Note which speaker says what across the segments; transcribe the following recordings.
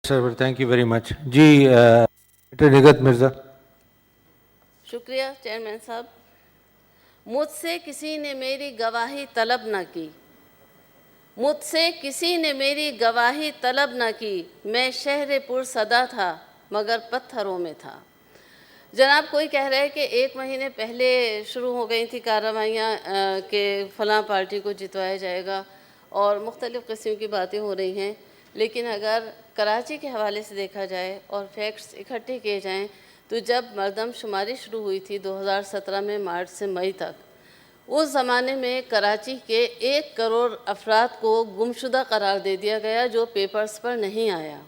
Speaker 1: Sir thank you very much جی نگہت مرزا.
Speaker 2: شکریہ chairman صاحب. مجھ سے کسی نے میری گواہی طلب نہ کی، مجھ سے کسی نے میری گواہی طلب نہ کی، میں شہر پر صدا تھا مگر پتھروں میں تھا. جناب کوئی کہہ رہے کہ 1 مہینے پہلے شروع ہو گئی تھی کارروائیاں کہ فلاں پارٹی کو جتوایا جائے گا اور مختلف قسم کی باتیں ہو رہی ہیں، لیکن اگر کراچی کے حوالے سے دیکھا جائے اور فیکٹس اکٹھے کیے جائیں تو جب مردم شماری شروع ہوئی تھی 2017 میں مارچ سے مئی تک، اس زمانے میں کراچی کے 1 کروڑ افراد کو گمشدہ قرار دے دیا گیا جو پیپرز پر نہیں آیا.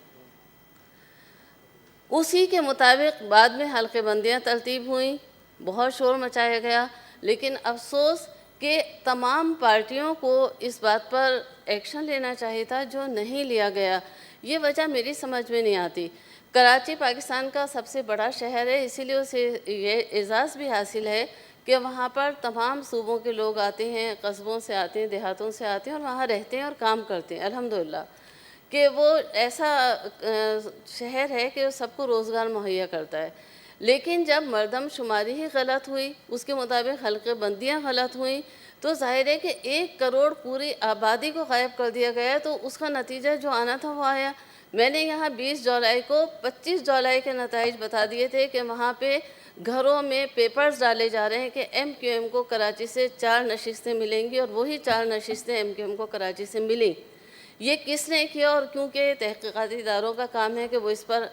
Speaker 2: اسی کے مطابق بعد میں حلقے بندیاں ترتیب ہوئیں، بہت شور مچایا گیا، لیکن افسوس کہ تمام پارٹیوں کو اس بات پر ایکشن لینا چاہیے تھا جو نہیں لیا گیا. یہ وجہ میری سمجھ میں نہیں آتی. کراچی پاکستان کا سب سے بڑا شہر ہے، اسی لیے اسے یہ اعزاز بھی حاصل ہے کہ وہاں پر تمام صوبوں کے لوگ آتے ہیں، قصبوں سے آتے ہیں، دیہاتوں سے آتے ہیں اور وہاں رہتے ہیں اور کام کرتے ہیں. الحمدللہ کہ وہ ایسا شہر ہے کہ سب کو روزگار مہیا کرتا ہے. لیکن جب مردم شماری ہی غلط ہوئی، اس کے مطابق حلقے بندیاں غلط ہوئیں، تو ظاہر ہے کہ 1 کروڑ پوری آبادی کو غائب کر دیا گیا. تو اس کا نتیجہ جو آنا تھا وہ آیا. میں نے یہاں 20 جولائی کو 25 جولائی کے نتائج بتا دیے تھے کہ وہاں پہ گھروں میں پیپرز ڈالے جا رہے ہیں کہ ایم کیو ایم کو کراچی سے 4 نشستیں ملیں گی اور وہی 4 نشستیں ایم کیو ایم کو کراچی سے ملیں. یہ کس نے کیا؟ اور کیونکہ تحقیقاتی اداروں کا کام ہے کہ وہ اس پر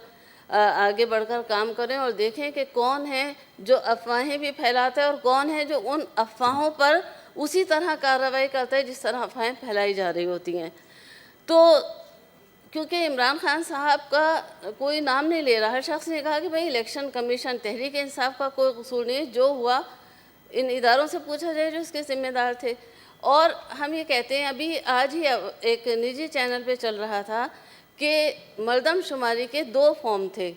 Speaker 2: آگے بڑھ کر کام کریں اور دیکھیں کہ کون ہے جو افواہیں بھی پھیلاتا ہے اور کون ہے جو ان افواہوں پر اسی طرح کارروائی کرتا ہے جس طرح افواہیں پھیلائی جا رہی ہوتی ہیں. تو کیونکہ عمران خان صاحب کا کوئی نام نہیں لے رہا، ہر شخص نے کہا کہ بھئی الیکشن کمیشن تحریک انصاف کا کوئی قصور نہیں، جو ہوا ان اداروں سے پوچھا جائے جو اس کے ذمہ دار تھے. اور ہم یہ کہتے ہیں، ابھی آج ہی ایک نجی چینل پہ چل رہا تھا کہ مردم شماری کے 2 فارم تھے.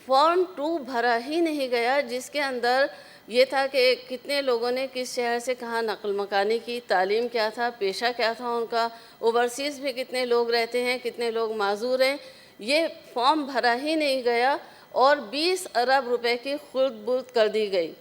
Speaker 2: فارم 2 بھرا ہی نہیں گیا جس کے اندر یہ تھا کہ کتنے لوگوں نے کس شہر سے کہاں نقل مکانی کی، تعلیم کیا تھا، پیشہ کیا تھا ان کا، اوورسیز میں کتنے لوگ رہتے ہیں، کتنے لوگ معذور ہیں. یہ فارم بھرا ہی نہیں گیا اور 20 ارب روپے کی خرد برد کر دی گئی.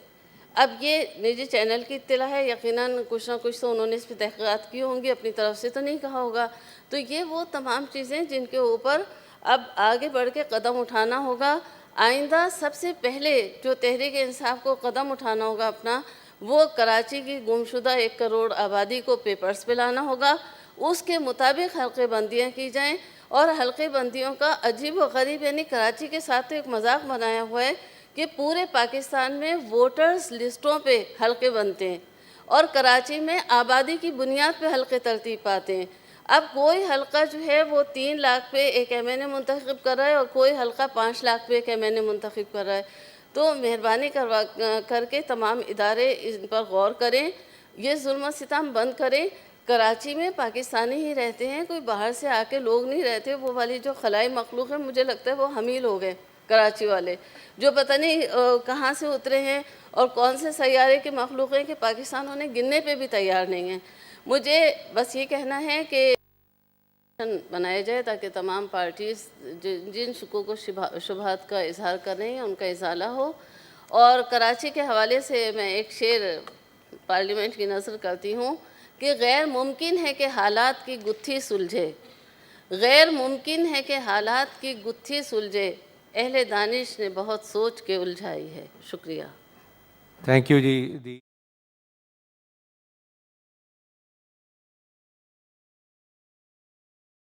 Speaker 2: اب یہ نجی چینل کی اطلاع ہے، یقیناً کچھ نہ کچھ تو انہوں نے اس پہ تحقیقات کی ہوں گی، اپنی طرف سے تو نہیں کہا ہوگا. تو یہ وہ تمام چیزیں جن کے اوپر اب آگے بڑھ کے قدم اٹھانا ہوگا. آئندہ سب سے پہلے جو تحریک انصاف کو قدم اٹھانا ہوگا اپنا، وہ کراچی کی گمشدہ 1 کروڑ آبادی کو پیپرز پہ لانا ہوگا. اس کے مطابق حلقے بندیاں کی جائیں اور حلقے بندیوں کا عجیب و غریب، یعنی کراچی کے ساتھ ایک مذاق بنایا ہوا ہے کہ پورے پاکستان میں ووٹرز لسٹوں پہ حلقے بنتے ہیں اور کراچی میں آبادی کی بنیاد پہ حلقے ترتیب پاتے ہیں. اب کوئی حلقہ جو ہے وہ 3 لاکھ پہ ایک ایم این اے منتخب کر رہا ہے اور کوئی حلقہ 5 لاکھ پہ ایک ایم این اے منتخب کر رہا ہے. تو مہربانی کر کے تمام ادارے ان پر غور کریں، یہ ظلم و ستم بند کریں. کراچی میں پاکستانی ہی رہتے ہیں، کوئی باہر سے آ کے لوگ نہیں رہتے. وہ والی جو خلائی مخلوق ہے، مجھے لگتا ہے وہ ہم ہی لوگ ہیں کراچی والے، جو پتہ نہیں کہاں سے اترے ہیں اور کون سے سیارے کے مخلوق ہیں کہ پاکستان انہیں گننے پہ بھی تیار نہیں ہیں. مجھے بس یہ کہنا ہے کہ بنایا جائے تاکہ تمام پارٹیز جن شکوک و شبہات کا اظہار کر رہے ہیں ان کا ازالہ ہو. اور کراچی کے حوالے سے میں ایک شعر پارلیمنٹ کی نثر کرتی ہوں کہ غیر ممکن ہے کہ حالات کی گتھی سلجھے، غیر ممکن ہے کہ حالات کی گتھی سلجھے، اہل دانش نے بہت سوچ کے الجھائی ہے. شکریہ.
Speaker 1: Thank you G.